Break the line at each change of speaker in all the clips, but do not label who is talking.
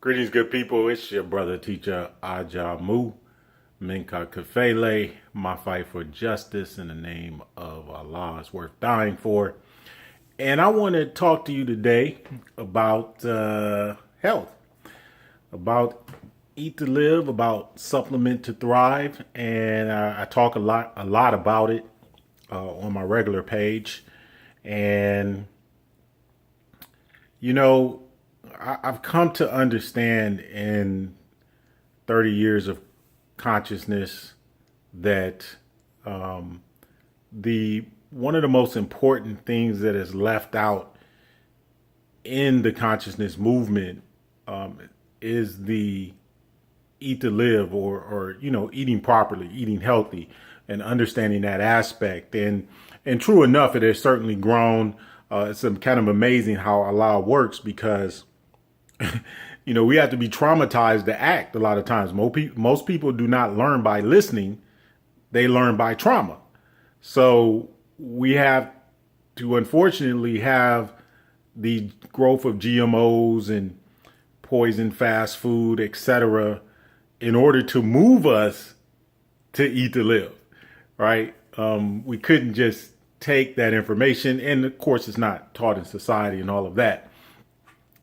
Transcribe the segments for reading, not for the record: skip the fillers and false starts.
Greetings, good people. It's your brother teacher Ajamu. Minka Kafele. My fight for justice in the name of Allah is worth dying for. And I want to talk to you today about health, about eat to live, about supplement to thrive. And I talk a lot about it on my regular page. And, you know, I've come to understand in 30 years of consciousness that the one of the most important things that is left out in the consciousness movement is the eat to live, or eating properly, eating healthy, and understanding that aspect. And true enough, it has certainly grown. It's kind of amazing how Allah works, because we have to be traumatized to act a lot of times. Most people do not learn by listening. They learn by trauma. So we have to, unfortunately, have the growth of GMOs and poison fast food, etc., in order to move us to eat to live, right? We couldn't just take that information. And of course, it's not taught in society and all of that.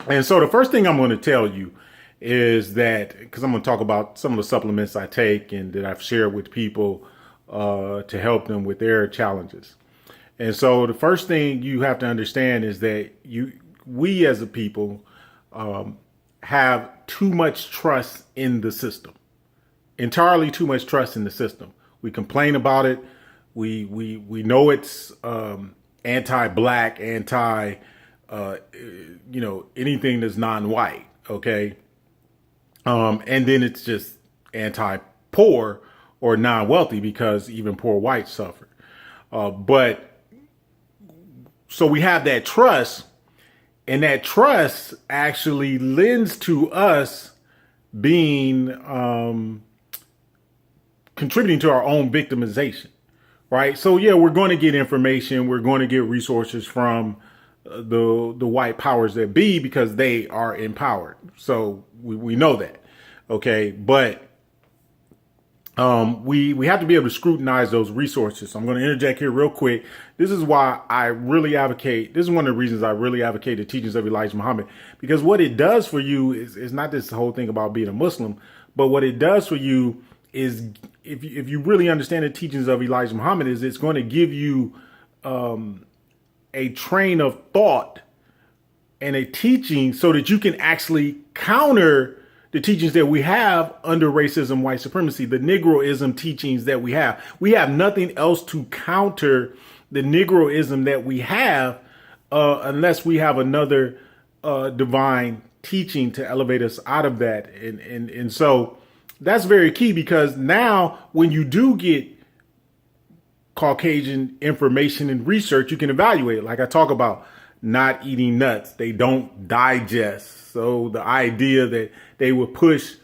And so the first thing I'm going to tell you is that, because I'm going to talk about some of the supplements I take and that I've shared with people to help them with their challenges. And so the first thing you have to understand is that we as a people have too much trust in the system, entirely too much trust in the system. We complain about it. We know it's anti-black, anything that's non-white, okay? And then it's just anti-poor or non-wealthy, because even poor whites suffer. So we have that trust, and that trust actually lends to us being contributing to our own victimization, right? So yeah, we're going to get information, we're going to get resources from the white powers that be, because they are empowered. So we know that, okay? But we have to be able to scrutinize those resources. So I'm going to interject here real quick. This is why I really advocate. This is one of the reasons I really advocate the teachings of Elijah Muhammad, because what it does for you is not this whole thing about being a Muslim, but what it does for you is, if you really understand the teachings of Elijah Muhammad, is it's going to give you a train of thought and a teaching so that you can actually counter the teachings that we have under racism, white supremacy, the Negroism teachings that we have. We have nothing else to counter the Negroism that we have unless we have another divine teaching to elevate us out of that. And so that's very key, because now when you do get Caucasian information and research, you can evaluate it. Like I talk about not eating nuts. They don't digest. So the idea that they would push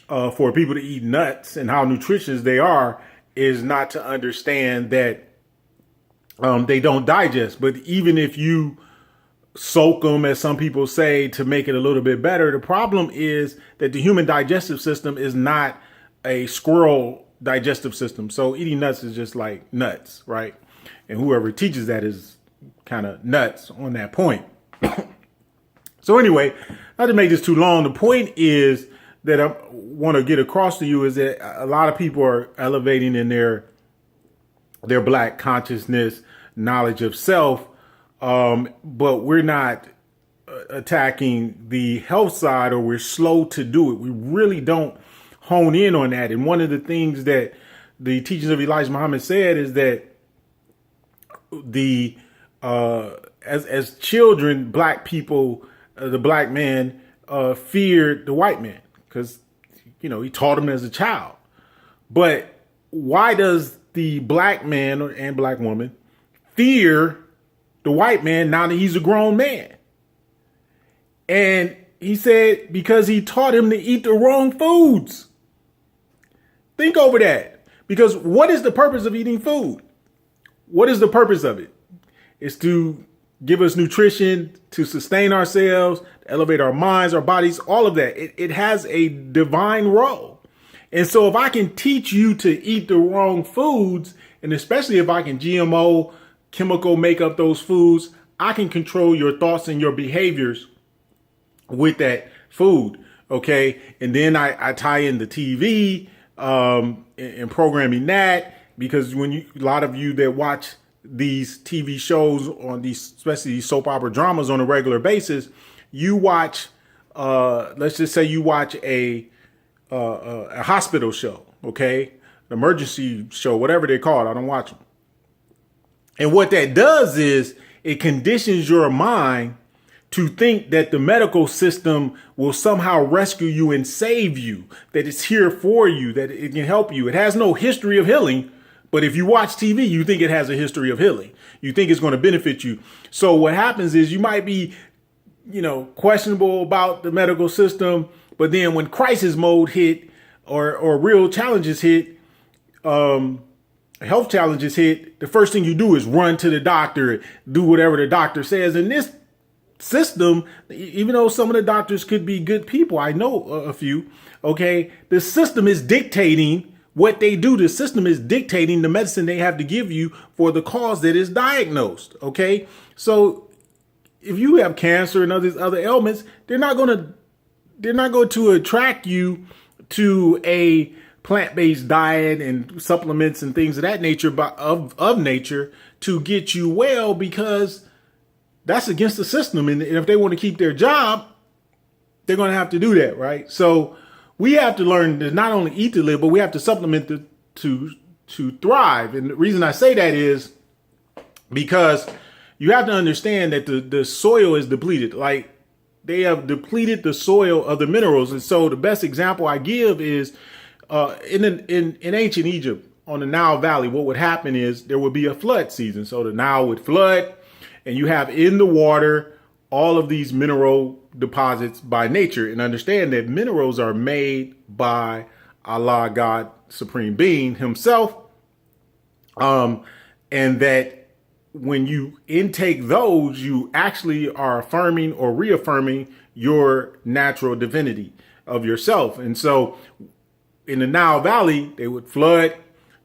for people to eat nuts and how nutritious they are is not to understand that they don't digest. But even if you soak them, as some people say, to make it a little bit better, the problem is that the human digestive system is not a squirrel digestive system. So eating nuts is just like nuts, right? And whoever teaches that is kind of nuts on that point. So anyway, not to make this too long, the point is that I want to get across to you is that a lot of people are elevating in their black consciousness, knowledge of self, but we're not attacking the health side, or we're slow to do it. We really don't hone in on that. And one of the things that the teachings of Elijah Muhammad said is that as children, black people, the black man feared the white man, because he taught him as a child. But why does the black man and black woman fear the white man now that he's a grown man? And he said, because he taught him to eat the wrong foods. Think over that. Because what is the purpose of eating food? What is the purpose of it? It's to give us nutrition to sustain ourselves, elevate our minds, our bodies, all of that. It has a divine role. And so if I can teach you to eat the wrong foods, and especially if I can GMO, chemical make up those foods, I can control your thoughts and your behaviors with that food. Okay. And then I tie in the TV and programming that, because a lot of you that watch these TV shows on these, especially these soap opera dramas on a regular basis, you watch, let's just say you watch a hospital show, okay? An emergency show, whatever they call it. I don't watch them. And what that does is it conditions your mind to think that the medical system will somehow rescue you and save you, that it's here for you, that it can help you. It has no history of healing, but if you watch TV, you think it has a history of healing. You think it's going to benefit you. So what happens is you might be, questionable about the medical system, but then when crisis mode hit or real challenges hit, health challenges hit, the first thing you do is run to the doctor, do whatever the doctor says. And this system, even though some of the doctors could be good people, I know a few, okay, the system is dictating what they do. The system is dictating the medicine they have to give you for the cause that is diagnosed. Okay. So if you have cancer and other ailments, they're not going to attract you to a plant-based diet and supplements and things of that nature of nature to get you well, because that's against the system. And if they want to keep their job, they're going to have to do that. Right. So we have to learn to not only eat to live, but we have to supplement to thrive. And the reason I say that is because you have to understand that the soil is depleted. Like, they have depleted the soil of the minerals. And so the best example I give is in ancient Egypt, on the Nile Valley, what would happen is there would be a flood season. So the Nile would flood, and you have in the water all of these mineral deposits by nature. And understand that minerals are made by Allah, God, Supreme Being himself. And that when you intake those, you actually are affirming or reaffirming your natural divinity of yourself. And so in the Nile Valley, they would flood.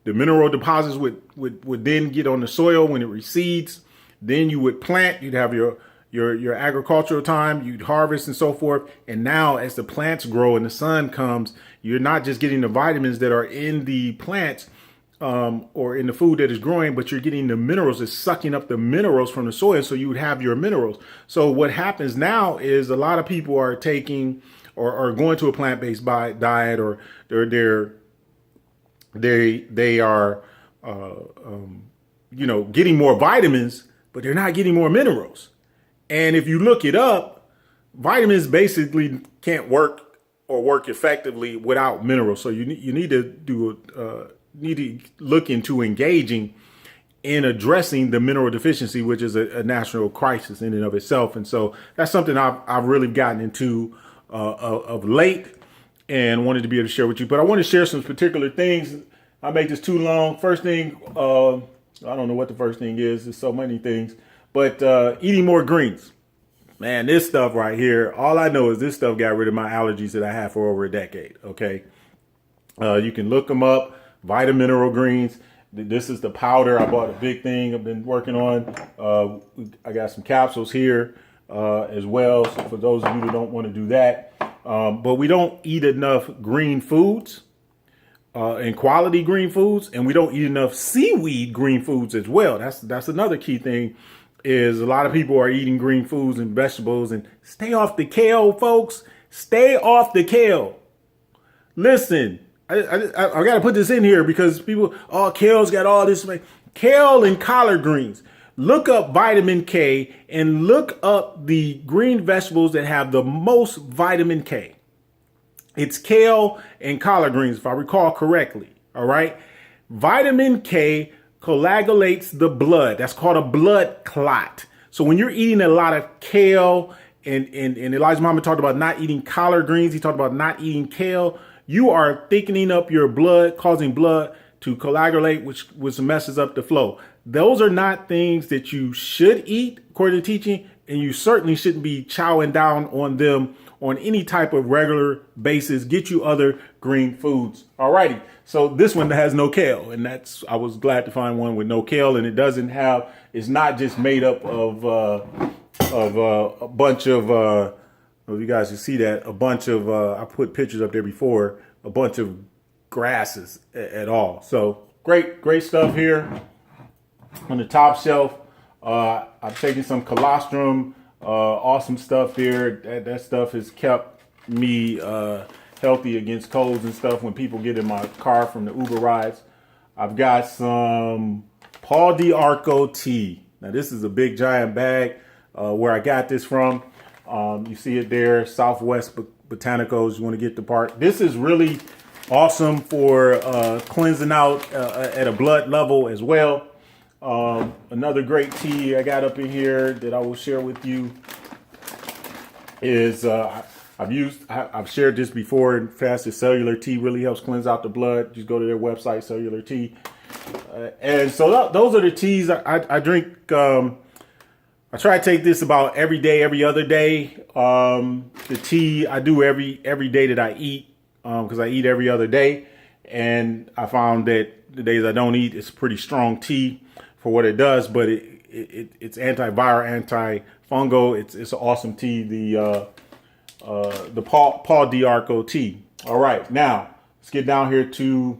The mineral deposits would then get on the soil when it recedes. Then you would plant. You'd have your agricultural time. You'd harvest and so forth. And now as the plants grow and the sun comes, you're not just getting the vitamins that are in the plants, or in the food that is growing, but you're getting the minerals. It's sucking up the minerals from the soil. So you would have your minerals. So what happens now is a lot of people are taking or going to a plant-based diet, or they are getting more vitamins, but they're not getting more minerals. And if you look it up, vitamins basically can't work or work effectively without minerals. So you need to look into engaging in addressing the mineral deficiency, which is a national crisis in and of itself. And so that's something I've really gotten into of late and wanted to be able to share with you. But I want to share some particular things. I make this too long. First thing, I don't know what the first thing is. There's so many things, but eating more greens. Man, this stuff right here, all I know is this stuff got rid of my allergies that I had for over a decade. Okay. You can look them up. Vitamineral greens. This is the powder. I bought a big thing I've been working on. I got some capsules here as well. So for those of you who don't want to do that. But we don't eat enough green foods and quality green foods. And we don't eat enough seaweed green foods as well. That's another key thing, is a lot of people are eating green foods and vegetables. And stay off the kale, folks. Stay off the kale. Listen. I got to put this in here because people, kale's got all this. Kale and collard greens. Look up vitamin K and look up the green vegetables that have the most vitamin K. It's kale and collard greens, if I recall correctly. All right. Vitamin K coagulates the blood. That's called a blood clot. So when you're eating a lot of kale, and Elijah Muhammad talked about not eating collard greens, he talked about not eating kale, you are thickening up your blood, causing blood to coagulate, which messes up the flow. those are not things that you should eat according to teaching, and you certainly shouldn't be chowing down on them on any type of regular basis. Get you other green foods. Alrighty. So this one has no kale, and I was glad to find one with no kale, and it's not just made up of a bunch of, well, you guys can see that, a bunch of, I put pictures up there before, a bunch of grasses at all. So great stuff here on the top shelf. I've taken some colostrum, awesome stuff there. That stuff has kept me healthy against colds and stuff when people get in my car from the Uber rides. I've got some Paul D'Arco tea. Now this is a big giant bag where I got this from. You see it there, Southwest Botanicals. You want to get the part. This is really awesome for cleansing out at a blood level as well. Another great tea I got up in here that I will share with you is I've shared this before. In fast, cellular tea really helps cleanse out the blood. Just go to their website, Cellular Tea. And so those are the teas I drink. I try to take this about every day, every other day. The tea I do every day that I eat, because I eat every other day. And I found that the days I don't eat, it's pretty strong tea for what it does, but it's antiviral, antifungal. It's an awesome tea. The Paul D'Arco tea. All right, now let's get down here to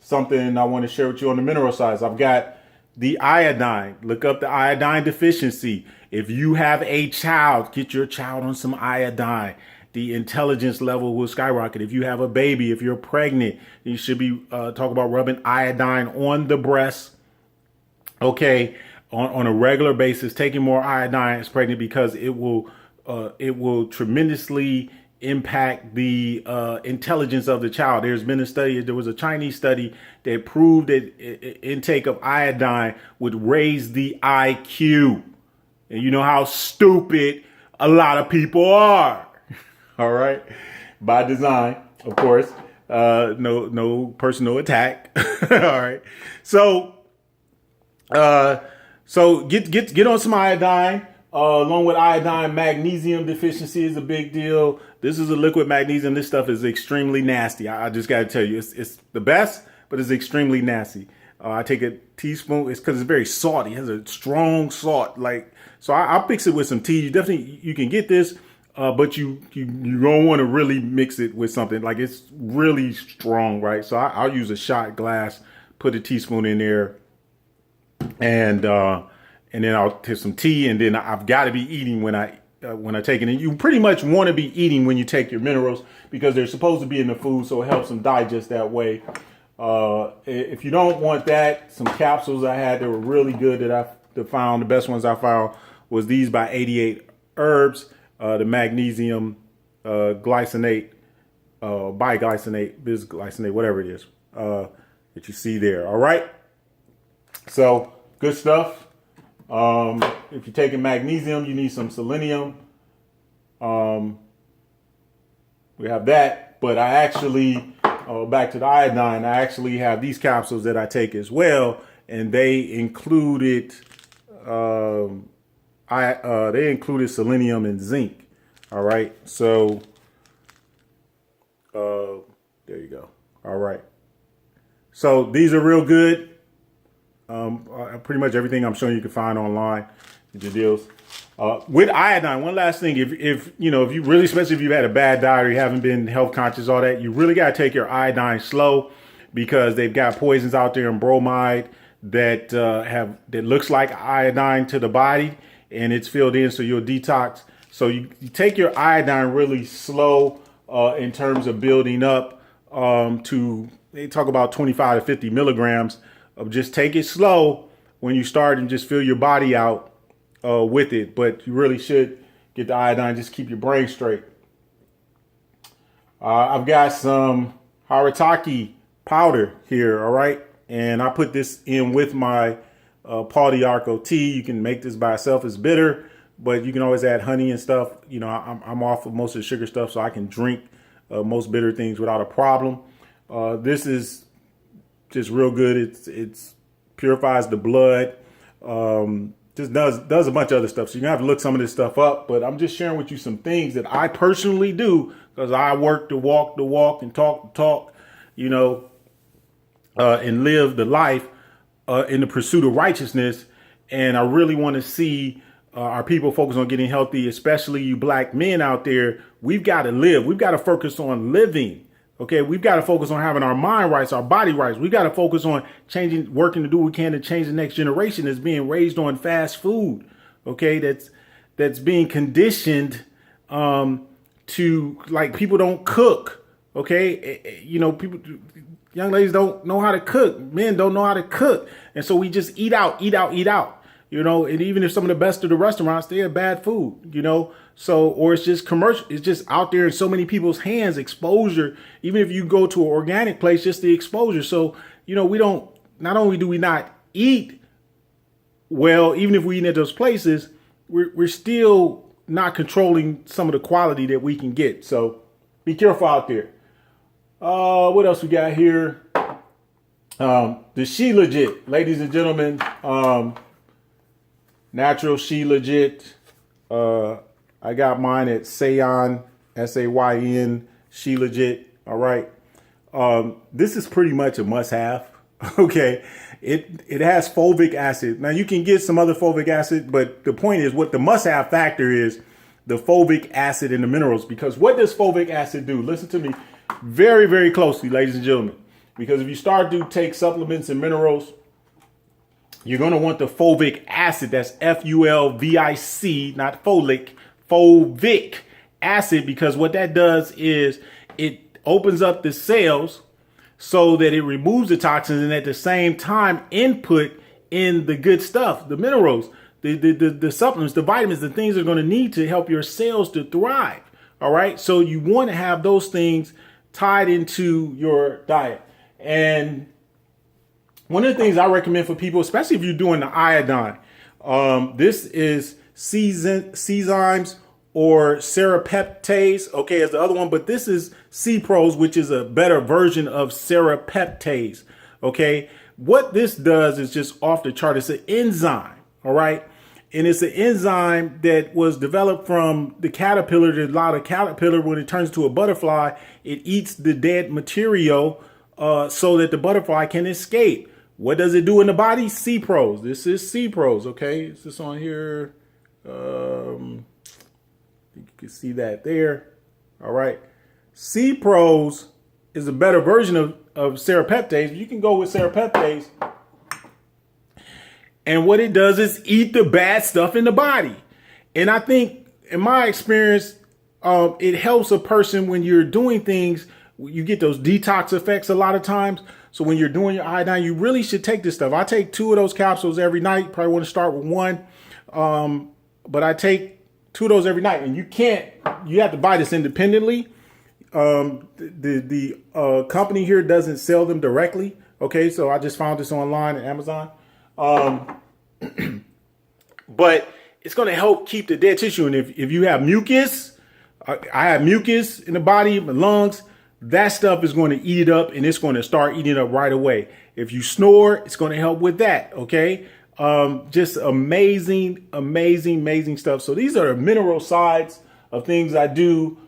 something I want to share with you on the mineral size. I've got the iodine. Look up the iodine deficiency. If you have a child, get your child on some iodine. The intelligence level will skyrocket. If you have a baby, if you're pregnant, you should be talking about rubbing iodine on the breast. Okay, on a regular basis, taking more iodine as pregnant, because it will tremendously impact the intelligence of the child. There was a Chinese study that proved that intake of iodine would raise the IQ. And you know how stupid a lot of people are. All right. By design, of course. No personal attack. All right. So get on some iodine. Along with iodine, magnesium deficiency is a big deal. This is a liquid magnesium. This stuff is extremely nasty. I just got to tell you, it's the best, but it's extremely nasty. I take a teaspoon. It's because it's very salty. It has a strong salt. So I'll mix it with some tea. You can get this, but you don't want to really mix it with something like it's really strong, right? So I'll use a shot glass, put a teaspoon in there, and then I'll take some tea, and then I've got to be eating when I take it. And you pretty much want to be eating when you take your minerals, because they're supposed to be in the food, so it helps them digest that way. If you don't want that, some capsules I had that were really good that I found. The best ones I found was these by 88 Herbs, the magnesium glycinate, biglycinate, bisglycinate, whatever it is that you see there. All right. So good stuff. If you're taking magnesium, you need some selenium. We have that, but I actually, back to the iodine, I actually have these capsules that I take as well, and they included, selenium and zinc. All right. So, there you go. All right. So these are real good. Pretty much everything I'm showing you can find online. The deals with iodine. One last thing, if you really, especially if you've had a bad diet or you haven't been health conscious, all that, you really got to take your iodine slow, because they've got poisons out there in bromide that looks like iodine to the body, and it's filled in, so you'll detox. So you take your iodine really slow in terms of building up they talk about 25 to 50 milligrams. Just take it slow when you start and just fill your body out with it. But you really should get the iodine. Just keep your brain straight. I've got some Haritaki powder here. All right. And I put this in with my Paul D'Arco tea. You can make this by itself. It's bitter, but you can always add honey and stuff. I'm off of most of the sugar stuff, so I can drink most bitter things without a problem. This is just real good. It's purifies the blood. Just does a bunch of other stuff. So you're gonna have to look some of this stuff up. But I'm just sharing with you some things that I personally do because I work the walk and talk the talk, you know, and live the life in the pursuit of righteousness. And I really want to see our people focus on getting healthy, especially you black men out there. We've got to live. We've got to focus on living. OK, we've got to focus on having our mind rights, our body rights. We've got to focus on changing, working to do what we can to change the next generation that's being raised on fast food. OK, that's being conditioned to, like, people don't cook. OK, you know, people, young ladies don't know how to cook. Men don't know how to cook. And so we just eat out. You know, and even if some of the best of the restaurants, they have bad food, you know, so, or it's just commercial, it's just out there in so many people's hands, exposure. Even if you go to an organic place, just the exposure. So, you know, not only do we not eat well, even if we eat at those places, we're still not controlling some of the quality that we can get. So be careful out there. What else we got here? The She Legit, ladies and gentlemen, natural She Legit. I got mine at Sayon, Sayn, She Legit. All right. This is pretty much a must have. Okay. It has fulvic acid. Now you can get some other fulvic acid, but the point is what the must have factor is the fulvic acid in the minerals, because what does fulvic acid do? Listen to me very, very closely, ladies and gentlemen, because if you start to take supplements and minerals, you're going to want the fulvic acid. That's FULVIC, not folic, fulvic acid, because what that does is it opens up the cells so that it removes the toxins and at the same time input in the good stuff, the minerals, the supplements, the vitamins, the things they're going to need to help your cells to thrive. All right. So you want to have those things tied into your diet. And one of the things I recommend for people, especially if you're doing the iodine, this is Sezymes or serapeptase, okay, as the other one, but this is C-Pros, which is a better version of serapeptase, okay? What this does is just off the chart. It's an enzyme, all right? And it's an enzyme that was developed from the caterpillar. There's a lot of caterpillar, when it turns to a butterfly, it eats the dead material so that the butterfly can escape. What does it do in the body? C-Pros. This is C-Pros, okay? Is this on here? You can see that there. All right. C-Pros is a better version of serapeptase. You can go with serapeptase. And what it does is eat the bad stuff in the body. And I think, in my experience, it helps a person when you're doing things. You get those detox effects a lot of times. So when you're doing your iodine, you really should take this stuff. I take 2 of those capsules every night. Probably want to start with 1. But I take 2 of those every night. And you have to buy this independently. The company here doesn't sell them directly. Okay, so I just found this online at Amazon. But it's going to help keep the dead tissue. And if you have mucus, I have mucus in the body, my lungs, that stuff is going to eat it up, and it's going to start eating it up right away. If you snore, it's going to help with that. Okay. Just amazing stuff. So these are the mineral sides of things I do.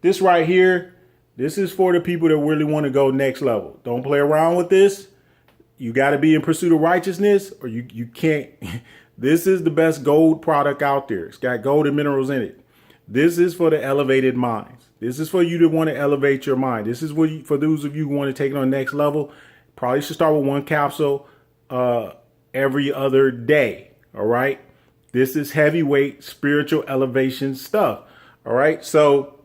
This right here, this is for the people that really want to go next level. Don't play around with this. You got to be in pursuit of righteousness, or you can't. This is the best gold product out there. It's got gold and minerals in it. This is for the elevated minds. This is for you to want to elevate your mind. This is for those of you who want to take it on the next level. Probably should start with 1 capsule every other day. All right. This is heavyweight spiritual elevation stuff. All right. So,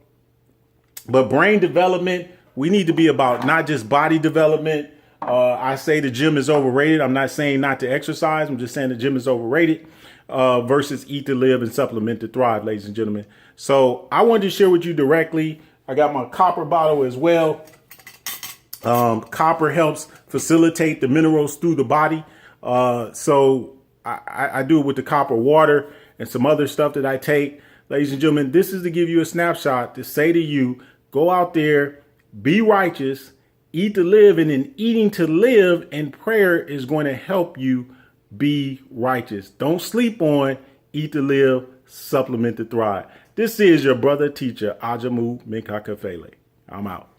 but brain development, we need to be about not just body development. I say the gym is overrated. I'm not saying not to exercise. I'm just saying the gym is overrated versus eat to live and supplement to thrive, ladies and gentlemen. So I wanted to share with you directly. I got my copper bottle as well. Copper helps facilitate the minerals through the body. So I do it with the copper water and some other stuff that I take. Ladies and gentlemen, this is to give you a snapshot to say to you, go out there, be righteous, eat to live, and in eating to live, and prayer is going to help you be righteous. Don't sleep on eat to live, supplement to thrive. This is your brother teacher, Ajamu Minkakafele. I'm out.